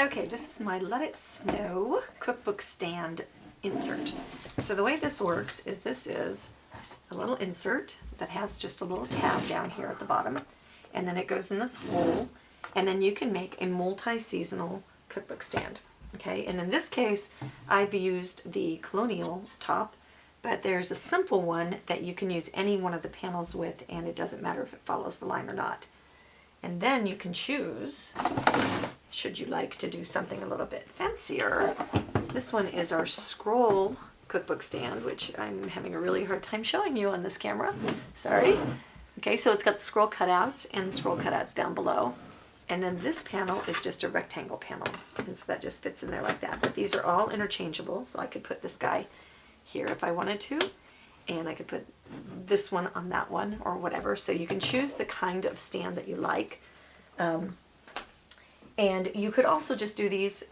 Okay, this is my Let It Snow cookbook stand insert. So the way this works is this is a little insert that has just a little tab down here at the bottom, and then it goes in this hole, and then you can make a multi-seasonal cookbook stand. Okay, and in this case I've used the colonial top, but there's a simple one that you can use any one of the panels with, and it doesn't matter if it follows the line or not. And then you can choose, should you like to do something a little bit fancier. This one is our scroll cookbook stand, which I'm having a really hard time showing you on this camera. Sorry. Okay, so it's got the scroll cutouts and the scroll cutouts down below. And then this panel is just a rectangle panel. And so that just fits in there like that. But these are all interchangeable, so I could put this guy here if I wanted to. And I could put this one on that one or whatever. So you can choose the kind of stand that you like. And you could also just do these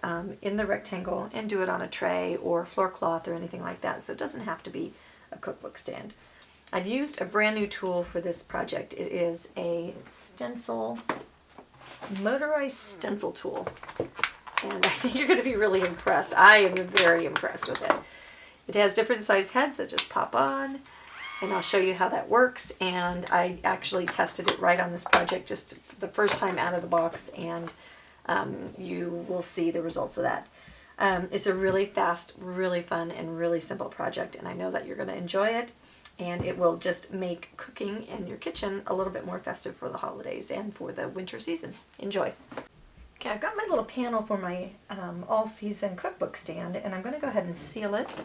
in the rectangle and do it on a tray or floor cloth or anything like that. So it doesn't have to be a cookbook stand. I've used a brand new tool for this project. It is a stencil, motorized stencil tool. And I think you're going to be really impressed. I am very impressed with it. It has different size heads that just pop on, and I'll show you how that works. And I actually tested it right on this project just the first time out of the box, and you will see the results of that. It's a really fast, really fun, and really simple project, and I know that you're going to enjoy it, and it will just make cooking in your kitchen a little bit more festive for the holidays and for the winter season. Enjoy! Okay, I've got my little panel for my all-season cookbook stand, and I'm going to go ahead and seal it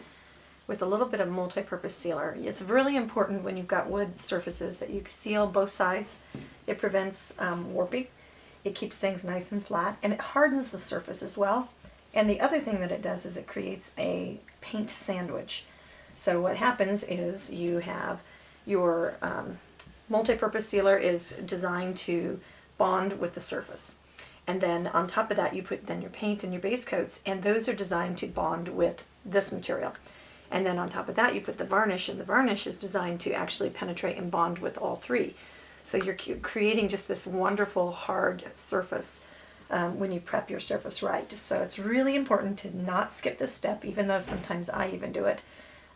with a little bit of multi-purpose sealer. It's really important when you've got wood surfaces that you seal both sides. It prevents warping. It keeps things nice and flat, and it hardens the surface as well. And the other thing that it does is it creates a paint sandwich. So what happens is you have your multi-purpose sealer is designed to bond with the surface. And then on top of that you put then your paint and your base coats, and those are designed to bond with this material. And then on top of that you put the varnish, and the varnish is designed to actually penetrate and bond with all three. So you're creating just this wonderful hard surface when you prep your surface right. So it's really important to not skip this step, even though sometimes I even do it.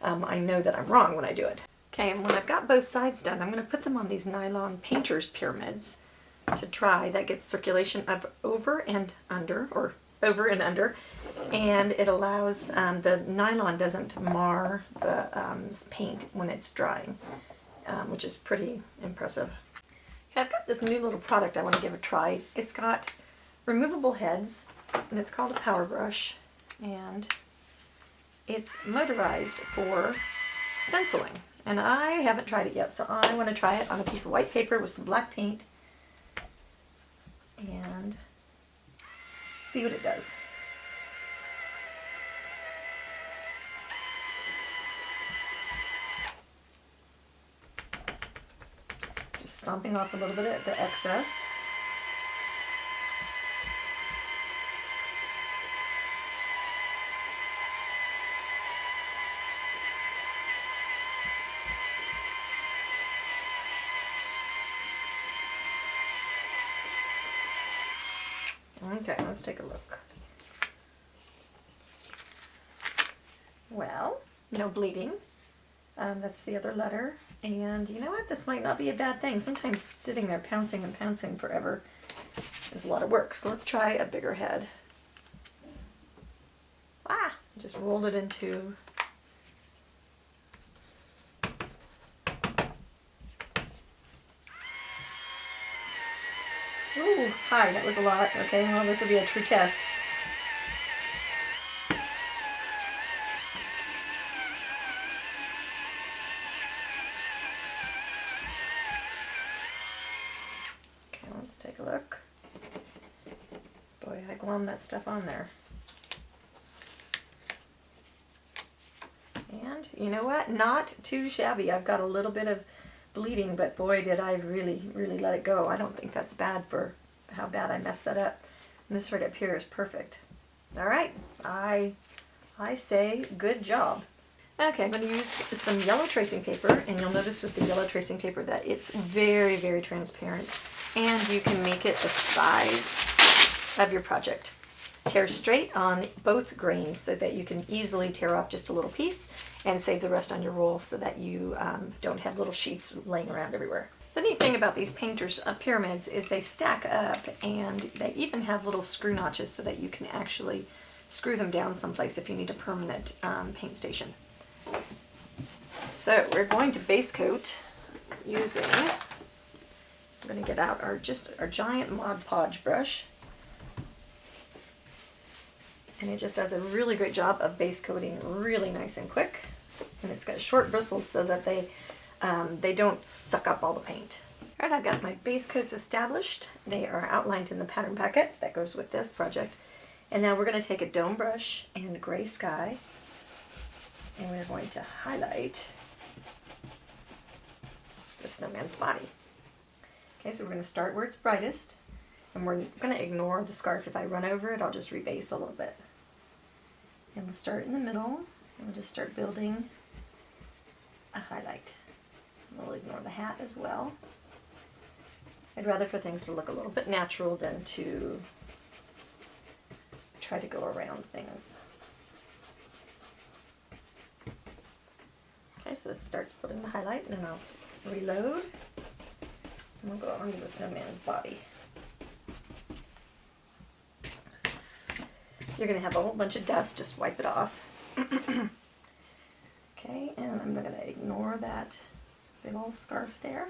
I know that I'm wrong when I do it. Okay, and when I've got both sides done, I'm going to put them on these nylon painter's pyramids to dry. That gets circulation up over and under, or over and under, and it allows, the nylon doesn't mar the paint when it's drying, which is pretty impressive. Okay, I've got this new little product I want to give a try. It's got removable heads, and it's called a power brush, and it's motorized for stenciling. And I haven't tried it yet, so I want to try it on a piece of white paper with some black paint and see what it does. Just stomping off a little bit of the excess. Okay, let's take a look. Well, no bleeding. That's the other letter. And you know what? This might not be a bad thing. Sometimes sitting there pouncing and pouncing forever is a lot of work. So let's try a bigger head. Ah! Just rolled it into... Ooh, hi, that was a lot. Okay, well, this will be a true test. Okay, let's take a look. Boy, I glommed that stuff on there. And you know what? Not too shabby. I've got a little bit of bleeding, but boy did I really let it go. I don't think that's bad for how bad I messed that up. And this right up here is perfect. Alright, I say good job. Okay, I'm going to use some yellow tracing paper, and you'll notice with the yellow tracing paper that it's very transparent, and you can make it the size of your project. Tear straight on both grains so that you can easily tear off just a little piece and save the rest on your roll so that you don't have little sheets laying around everywhere. The neat thing about these painters pyramids is they stack up, and they even have little screw notches so that you can actually screw them down someplace if you need a permanent paint station. So we're going to base coat using, I'm going to get out our giant Mod Podge brush, and it just does a really great job of base coating really nice and quick, and it's got short bristles so that they don't suck up all the paint. Alright, I've got my base coats established. They are outlined in the pattern packet that goes with this project. And now we're going to take a dome brush and gray sky, and we're going to highlight the snowman's body. Okay, so we're going to start where it's brightest, and we're going to ignore the scarf. If I run over it, I'll just rebase a little bit. And we'll start in the middle, and we'll just start building a highlight. We'll ignore the hat as well. I'd rather for things to look a little bit natural than to try to go around things. Okay, so this starts putting the highlight, and then I'll reload, and we'll go onto the snowman's body. You're going to have a whole bunch of dust, just wipe it off. Okay, and I'm going to ignore that big old scarf there.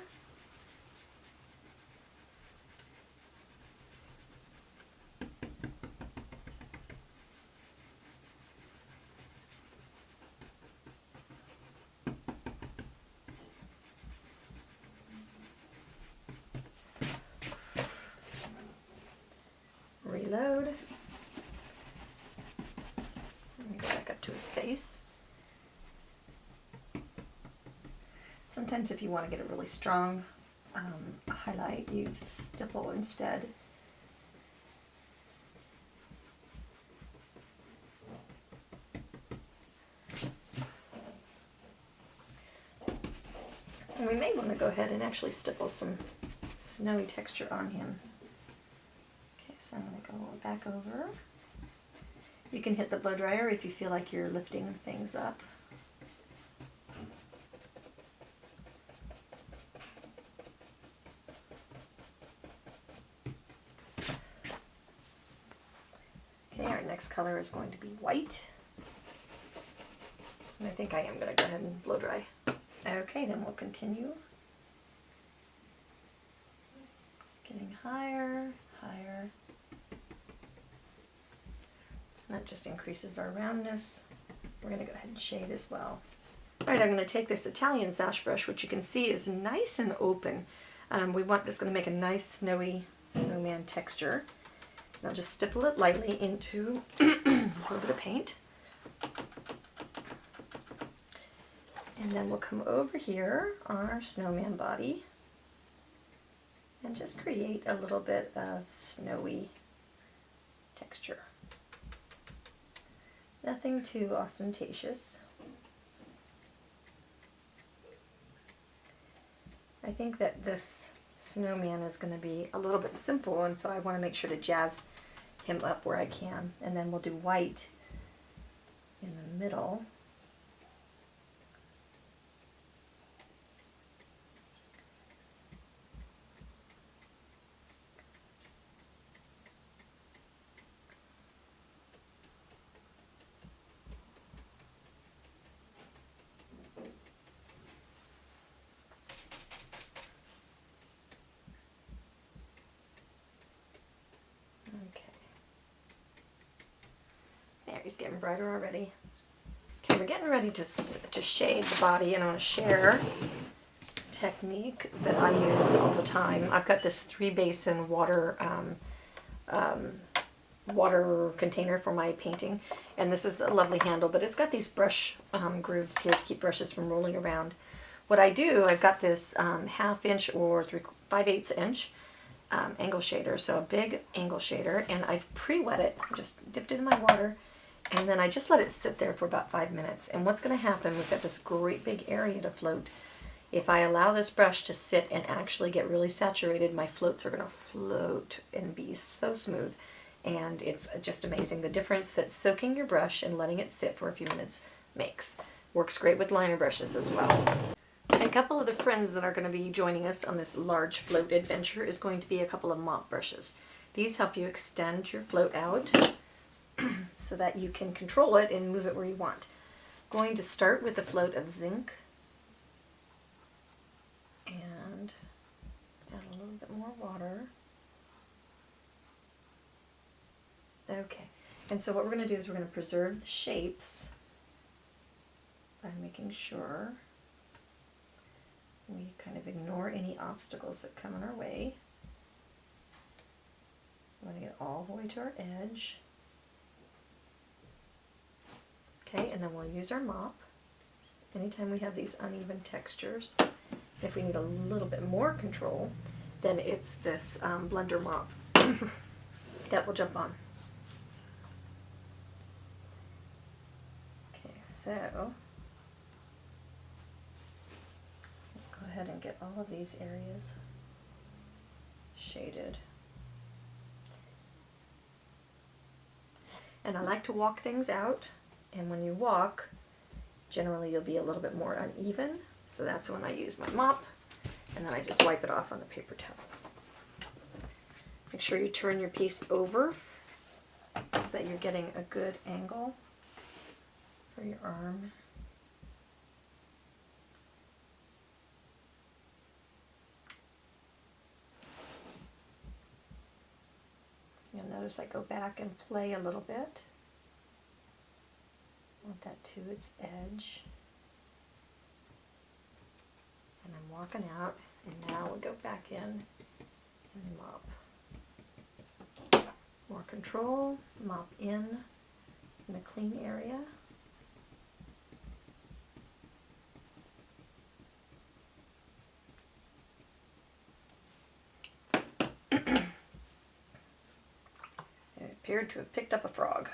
Reload. And go back up to his face. Sometimes if you want to get a really strong highlight, you stipple instead. And we may want to go ahead and actually stipple some snowy texture on him. Okay, so I'm going to go back over. You can hit the blow dryer if you feel like you're lifting things up. Next color is going to be white, and I think I am going to go ahead and blow dry. Okay, then we'll continue getting higher, higher. And that just increases our roundness. We're going to go ahead and shade as well. Alright, I'm going to take this Italian sash brush, which you can see is nice and open. We want this going to make a nice snowy snowman texture. And I'll just stipple it lightly into a little bit of paint. And then we'll come over here on our snowman body and just create a little bit of snowy texture. Nothing too ostentatious. I think that this snowman is going to be a little bit simple, and so I want to make sure to jazz him up where I can. And then we'll do white in the middle. He's getting brighter already. Okay, we're getting ready to shade the body, and I want to share a technique that I use all the time. I've got this 3-basin water water container for my painting, and this is a lovely handle, but it's got these brush grooves here to keep brushes from rolling around. What I do, I've got this 1/2 inch or 5/8 inch angle shader, so a big angle shader, and I've pre-wet it, just dipped it in my water, and then I just let it sit there for about 5 minutes. And what's going to happen, we've got this great big area to float. If I allow this brush to sit and actually get really saturated, my floats are going to float and be so smooth. and it's just amazing the difference that soaking your brush and letting it sit for a few minutes makes. Works great with liner brushes as well. A couple of the friends that are going to be joining us on this large float adventure is going to be a couple of mop brushes. These help you extend your float out so that you can control it and move it where you want. Going to start with a float of zinc and add a little bit more water. Okay, and so what we're going to do is we're going to preserve the shapes by making sure we kind of ignore any obstacles that come in our way. We're going to get all the way to our edge. Okay, and then we'll use our mop. Anytime we have these uneven textures, if we need a little bit more control, then it's this blender mop that will jump on. Okay, so go ahead and get all of these areas shaded. And I like to walk things out, and when you walk, generally you'll be a little bit more uneven, so that's when I use my mop, and then I just wipe it off on the paper towel. Make sure you turn your piece over so that you're getting a good angle for your arm. You'll notice I go back and play a little bit. I want that to its edge. And I'm walking out, and now we'll go back in and mop. More control, mop in the clean area. It appeared to have picked up a frog.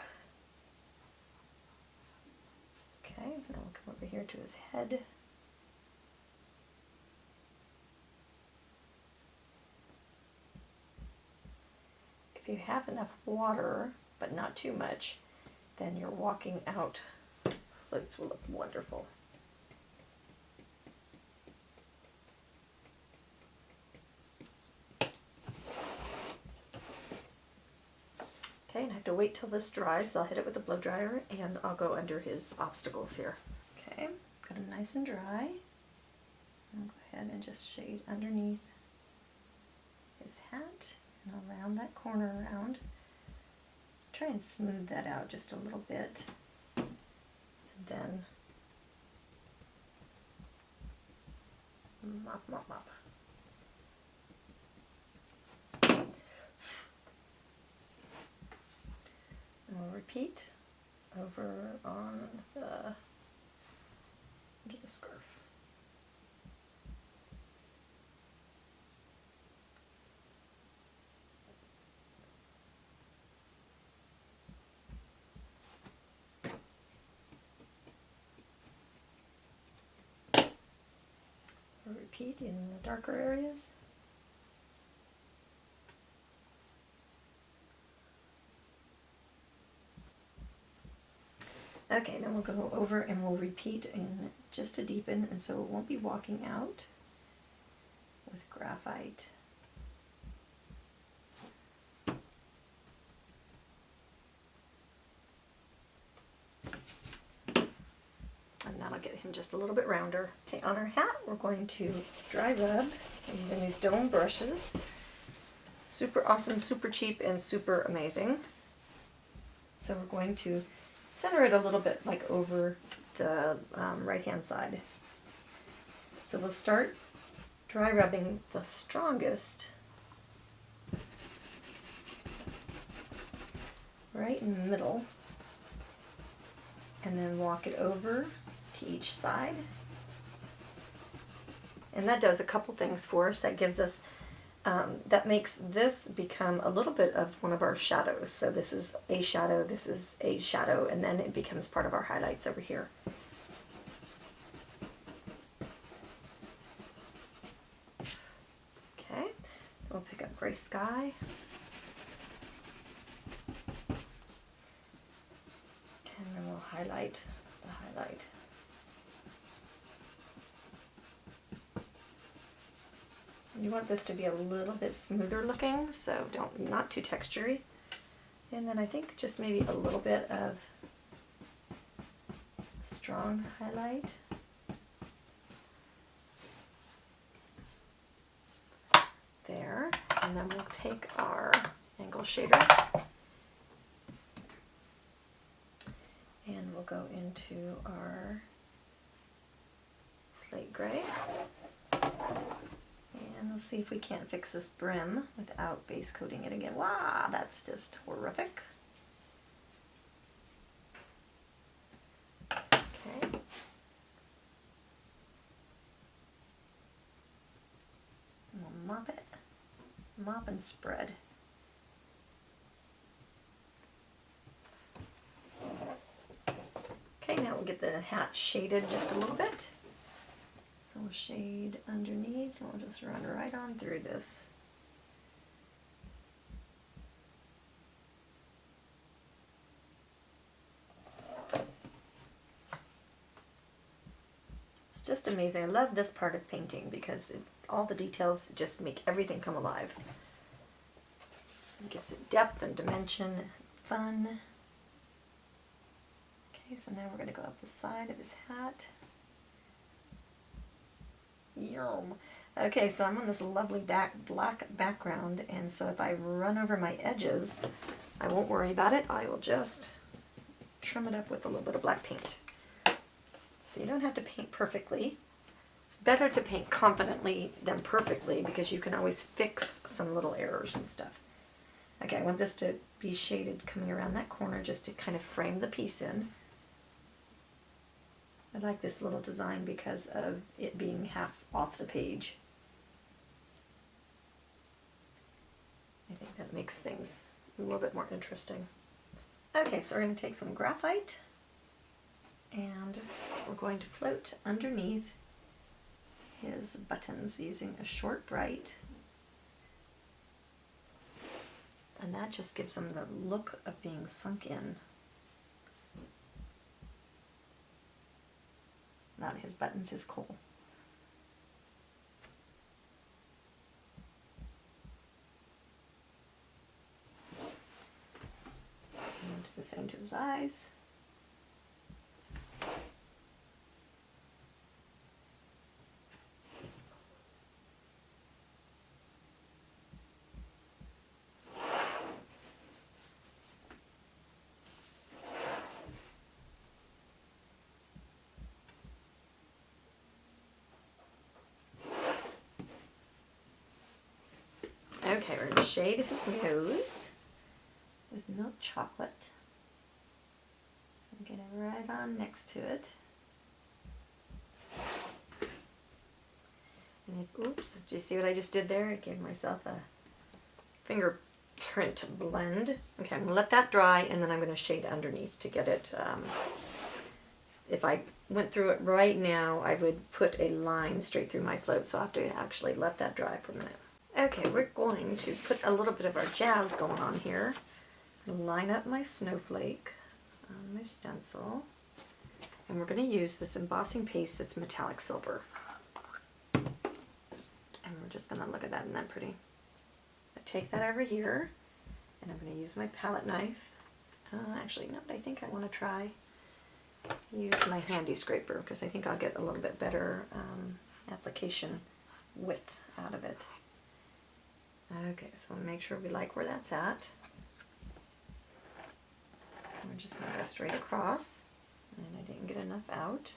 Okay, now we'll come over here to his head. If you have enough water, but not too much, then your walking out floats will look wonderful. Okay, and I have to wait till this dries, so I'll hit it with a blow dryer and I'll go under his obstacles here. Okay, got it nice and dry. I'll go ahead and just shade underneath his hat, and I'll round that corner around. Try and smooth that out just a little bit, and then mop, mop, mop. And we'll repeat over on the under the scarf. We'll repeat in the darker areas. Okay, then we'll go over and we'll repeat in just to deepen, and so it won't be walking out with graphite. And that'll get him just a little bit rounder. Okay, on our hat we're going to dry rub using these dome brushes. Super awesome, super cheap, and super amazing. So we're going to center it a little bit like over the right hand side. So we'll start dry rubbing the strongest right in the middle, and then walk it over to each side. And that does a couple things for us. That gives us that makes this become a little bit of one of our shadows. So this is a shadow, this is a shadow, and then it becomes part of our highlights over here. Okay, we'll pick up Gray Sky. highlight the highlight. You want this to be a little bit smoother looking, so not too textury. And then I think just maybe a little bit of strong highlight. There, and then we'll take our angle shader and we'll go into our slate gray. And we'll see if we can't fix this brim without base coating it again. Wow, that's just horrific. Okay. And we'll mop it. Mop and spread. Okay, now we'll get the hat shaded just a little bit. So we'll shade underneath and we'll just run right on through this. It's just amazing. I love this part of painting because all the details just make everything come alive. It gives it depth and dimension and fun. Okay, so now we're going to go up the side of his hat. Yum. Okay, so I'm on this lovely black background, and so if I run over my edges, I won't worry about it. I will just trim it up with a little bit of black paint. So you don't have to paint perfectly. It's better to paint confidently than perfectly because you can always fix some little errors and stuff. Okay, I want this to be shaded coming around that corner just to kind of frame the piece in. I like this little design because of it being half off the page. I think that makes things a little bit more interesting. Okay, so we're going to take some graphite and we're going to float underneath his buttons using a short bright. And that just gives them the look of being sunk in. Not his buttons, his coal. And do the same to his eyes. Okay, we're going to shade his nose with milk chocolate. Get it right on next to it. And oops, did you see what I just did there? I gave myself a fingerprint blend. Okay, I'm going to let that dry and then I'm going to shade underneath to get it. If I went through it right now, I would put a line straight through my float, so I'll have to actually let that dry for a minute. Okay, we're going to put a little bit of our jazz going on here. Line up my snowflake on my stencil. And we're going to use this embossing paste that's metallic silver. And we're just going to look at that, isn't that pretty? I take that over here, and I'm going to use my palette knife. Actually, no, I think I want to try use my handy scraper because I think I'll get a little bit better application width out of it. Okay, so we'll make sure we like where that's at. We're just going to go straight across, and I didn't get enough out.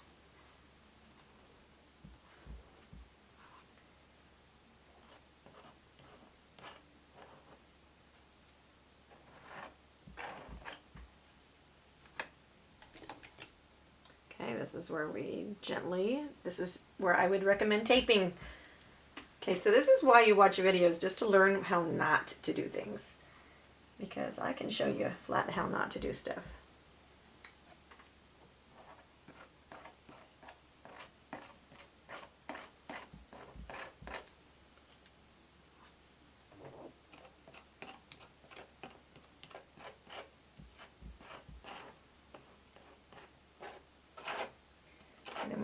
Okay, this is where this is where I would recommend taping. Okay, so this is why you watch videos, just to learn how not to do things. Because I can show you flat how not to do stuff.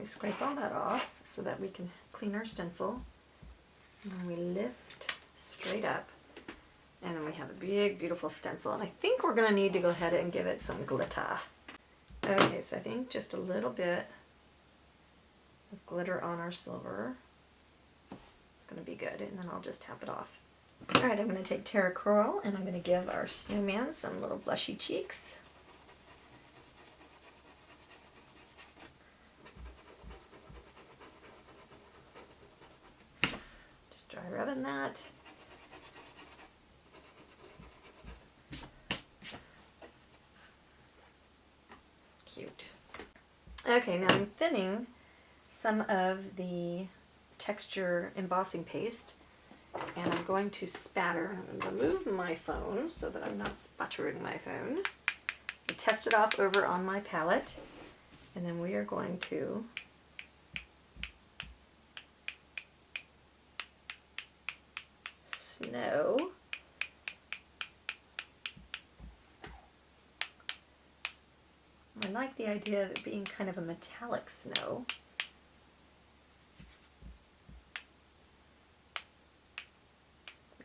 scrape all that off so that we can clean our stencil. And then we lift straight up. And then we have a big, beautiful stencil. And I think we're going to need to go ahead and give it some glitter. Okay, so I think just a little bit of glitter on our silver. It's going to be good. And then I'll just tap it off. Alright, I'm going to take Terra Coral and I'm going to give our snowman some little blushy cheeks. Just dry rubbing that. Cute. Okay, now I'm thinning some of the texture embossing paste. And I'm going to spatter. I'm going to remove my phone so that I'm not sputtering my phone. Test it off over on my palette. And then we are going to snow. I like the idea of it being kind of a metallic snow.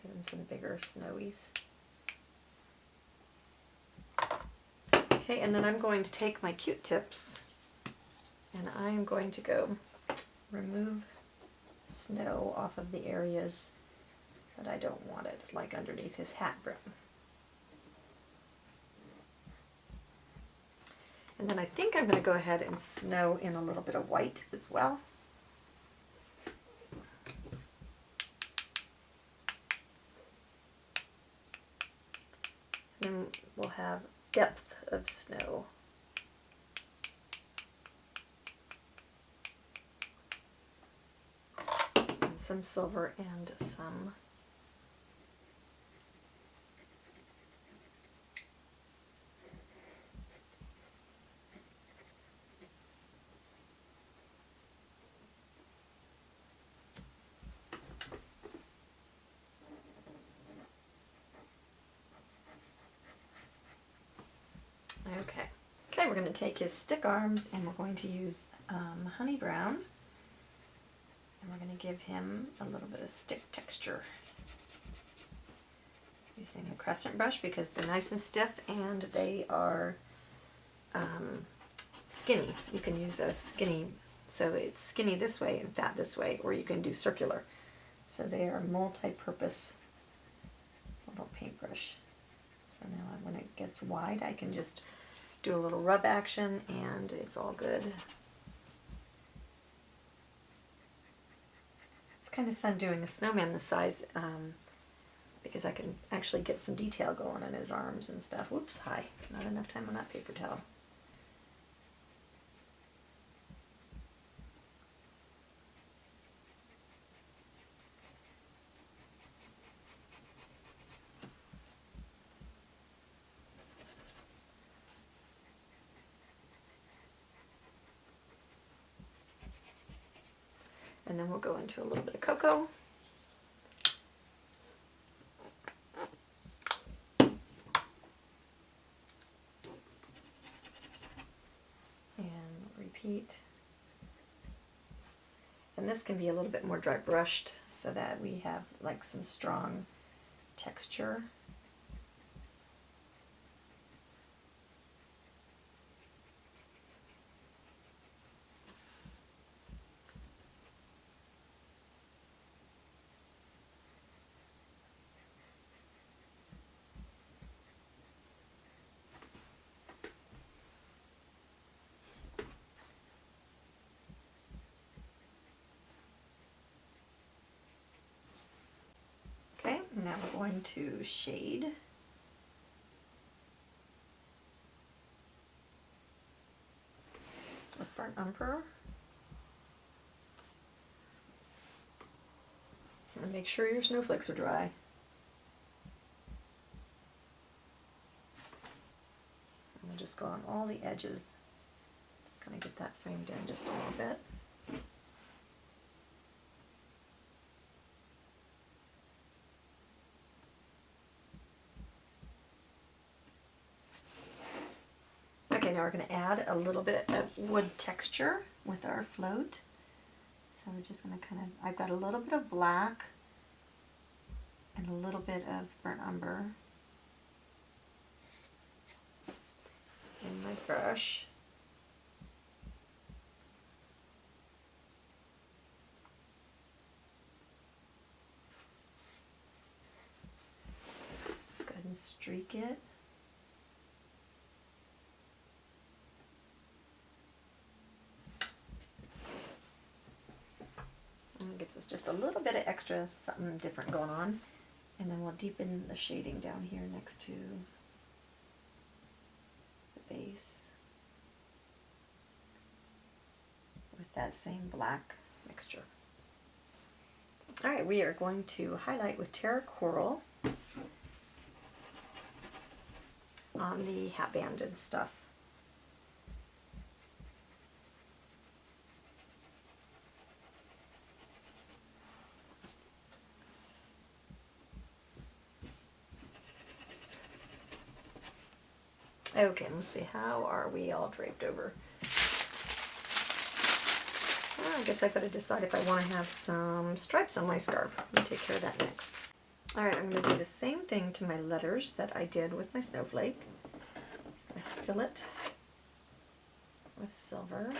Give them some bigger snowies. Okay, and then I'm going to take my Q-tips and I'm going to go remove snow off of the areas that I don't want it, like underneath his hat brim. And then I think I'm going to go ahead and snow in a little bit of white as well. Then we'll have depth of snow. And some silver and some Okay, we're going to take his stick arms and we're going to use honey brown and we're going to give him a little bit of stick texture. Using a crescent brush because they're nice and stiff and they are skinny. You can use a skinny, so it's skinny this way and fat this way, or you can do circular. So they are multi-purpose little paintbrush. So now when it gets wide I can just do a little rub action and it's all good. It's kind of fun doing a snowman this size because I can actually get some detail going on his arms and stuff. Whoops, hi, not enough time on that paper towel. And then we'll go into a little bit of cocoa. And repeat. And this can be a little bit more dry brushed so that we have like some strong texture. Okay, now we're going to shade. With burnt umber. And make sure your snowflakes are dry. And we'll just go on all the edges. Just kind of get that framed in just a little bit. Okay, now we're going to add a little bit of wood texture with our float. So we're just going to kind of, I've got a little bit of black and a little bit of burnt umber in my brush. Just go ahead and streak it. And it gives us just a little bit of extra something different going on. And then we'll deepen the shading down here next to the base with that same black mixture. Alright, we are going to highlight with Terra Coral on the hat band and stuff. Okay, let's see, how are we all draped over? Well, I guess I've got to decide if I want to have some stripes on my scarf. I'll take care of that next. Alright, I'm going to do the same thing to my letters that I did with my snowflake. Just going to fill it with silver.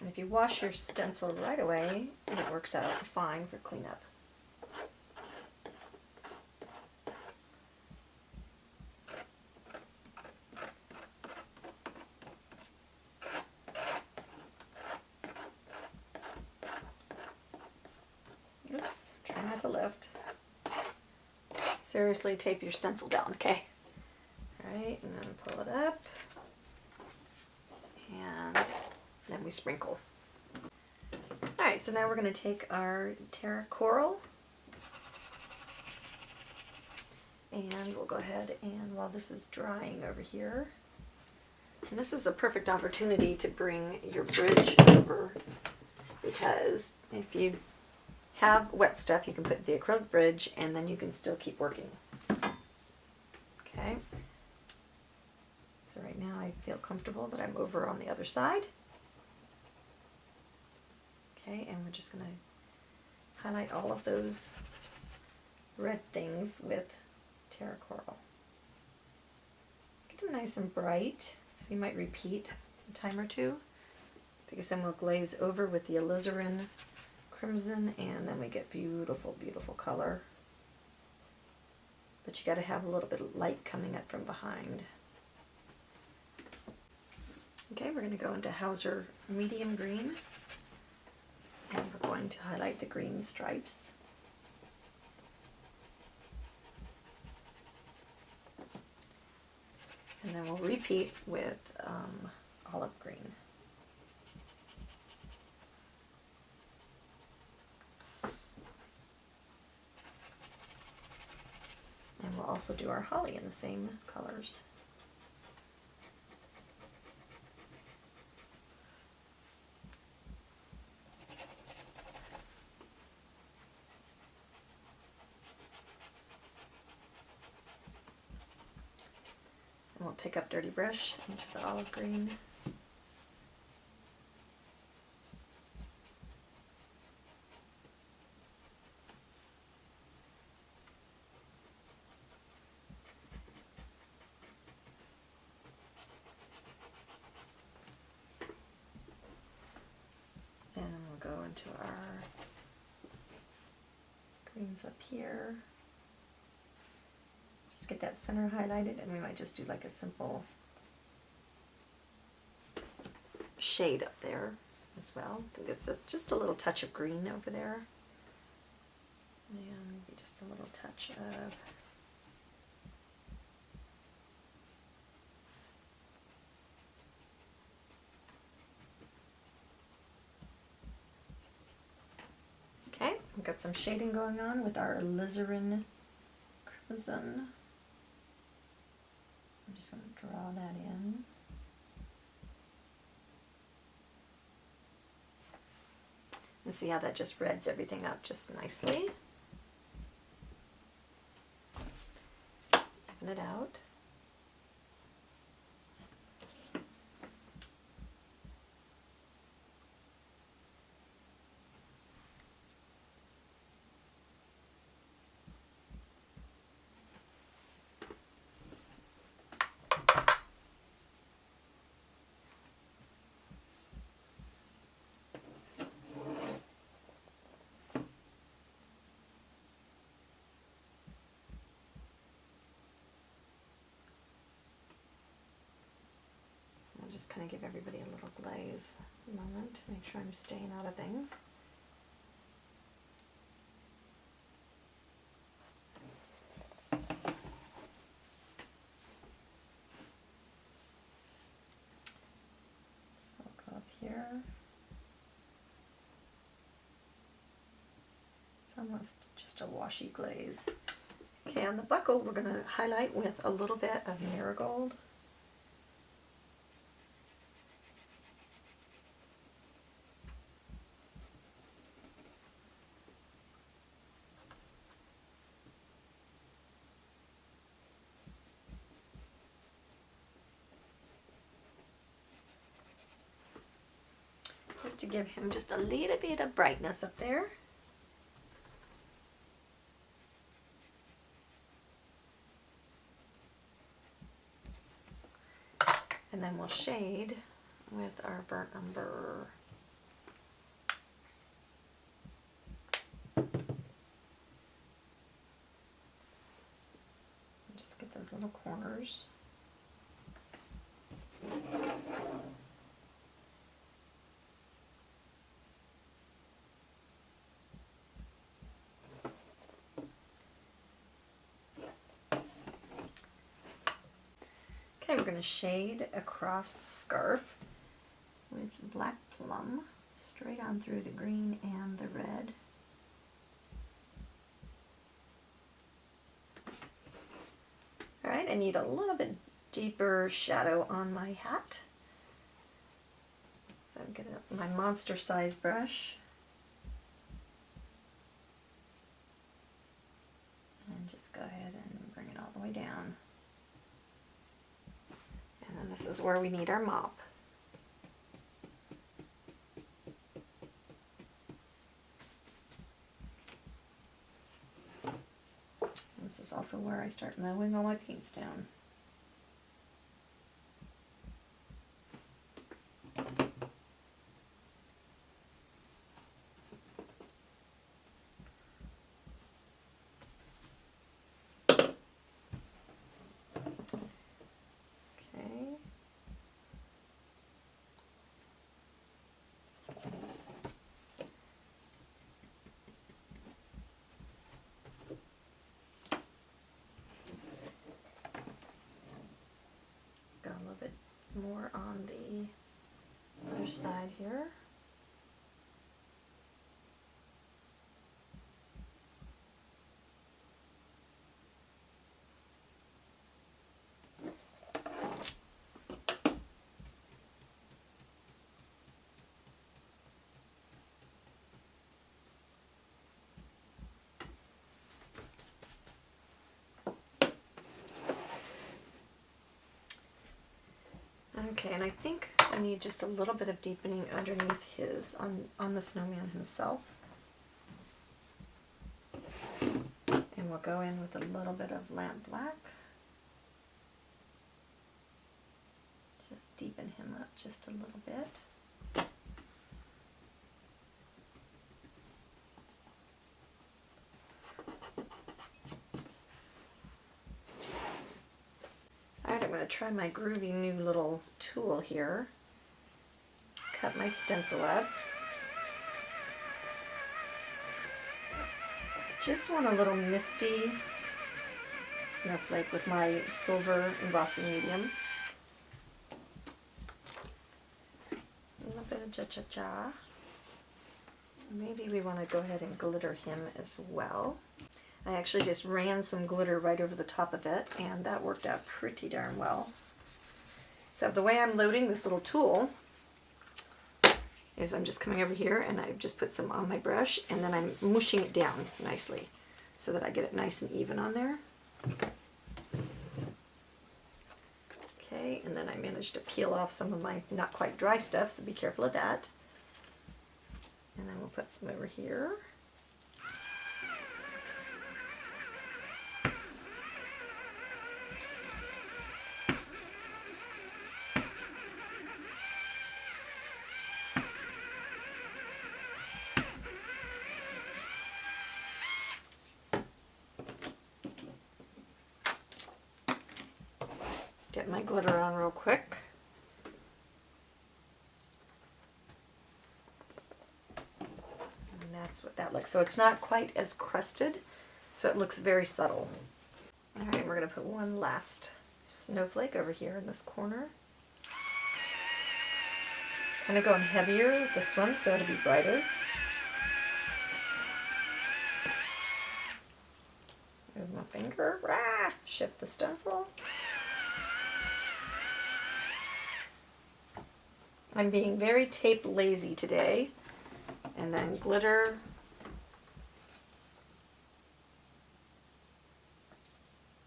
If you wash your stencil right away, it works out fine for cleanup. Oops, try not to lift. Seriously, tape your stencil down, okay? Alright, and then pull it up. And then we sprinkle. Alright, so now we're going to take our Terra Coral and we'll go ahead and while this is drying over here, and this is a perfect opportunity to bring your bridge over, because if you have wet stuff you can put the acrylic bridge and then you can still keep working. Okay, so right now I feel comfortable that I'm over on the other side. Okay, and we're just going to highlight all of those red things with Terra Coral. Get them nice and bright, so you might repeat a time or two, because then we'll glaze over with the alizarin crimson, and then we get beautiful, beautiful color. But you got to have a little bit of light coming up from behind. Okay, we're going to go into Hauser medium green. And we're going to highlight the green stripes. And then we'll repeat with olive green. And we'll also do our holly in the same colors. And we'll pick up Dirty Brush into the olive green. And then we'll go into our greens up here. Just get that center highlighted, and we might just do like a simple shade up there as well. So this is just a little touch of green over there. And maybe just a little touch of okay, we've got some shading going on with our alizarin crimson. just going to draw that in. And see how that just reds everything up just nicely. Just even it out. I'll just kind of give everybody a little glaze moment to make sure I'm staying out of things. So I'll go up here. It's almost just a washy glaze. Okay, on the buckle we're going to highlight with a little bit of marigold. Just to give him just a little bit of brightness up there. And then we'll shade with our burnt umber. Just get those little corners. Okay, we're going to shade across the scarf with black plum, straight on through the green and the red. Alright, I need a little bit deeper shadow on my hat. So I'm going to my monster size brush and just go ahead and bring it all the way down. And then this is where we need our mop. This is also where I start mowing all my paints down. A little bit more on the other side here. Okay, and I think I need just a little bit of deepening underneath his, on the snowman himself. And we'll go in with a little bit of lamp black. Just deepen him up just a little bit. Alright, I'm going to try my groovy new little tool here. Cut my stencil up. Just want a little misty snowflake with my silver embossing medium. A little bit of cha-cha-cha. Maybe we want to go ahead and glitter him as well. I actually just ran some glitter right over the top of it, and that worked out pretty darn well. So the way I'm loading this little tool is I'm just coming over here and I've just put some on my brush, and then I'm mushing it down nicely so that I get it nice and even on there. Okay, and then I managed to peel off some of my not quite dry stuff, so be careful of that. And then we'll put some over here. Get my glitter on real quick. And that's what that looks. So it's not quite as crusted, so it looks very subtle. All right, we're going to put one last snowflake over here in this corner. Kind of going heavier with this one so it'll be brighter. Move my finger. Rah! Shift the stencil. I'm being very tape lazy today. And then glitter.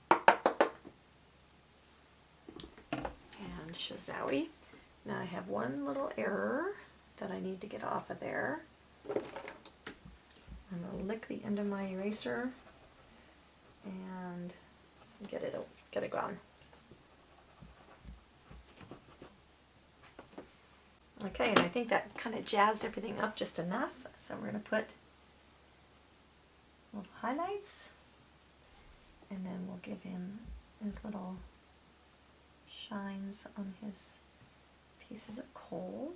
And shazowie. Now I have one little error that I need to get off of there. I'm going to lick the end of my eraser and get it gone. Okay, and I think that kind of jazzed everything up just enough, so we're going to put little highlights, and then we'll give him his little shines on his pieces of coal.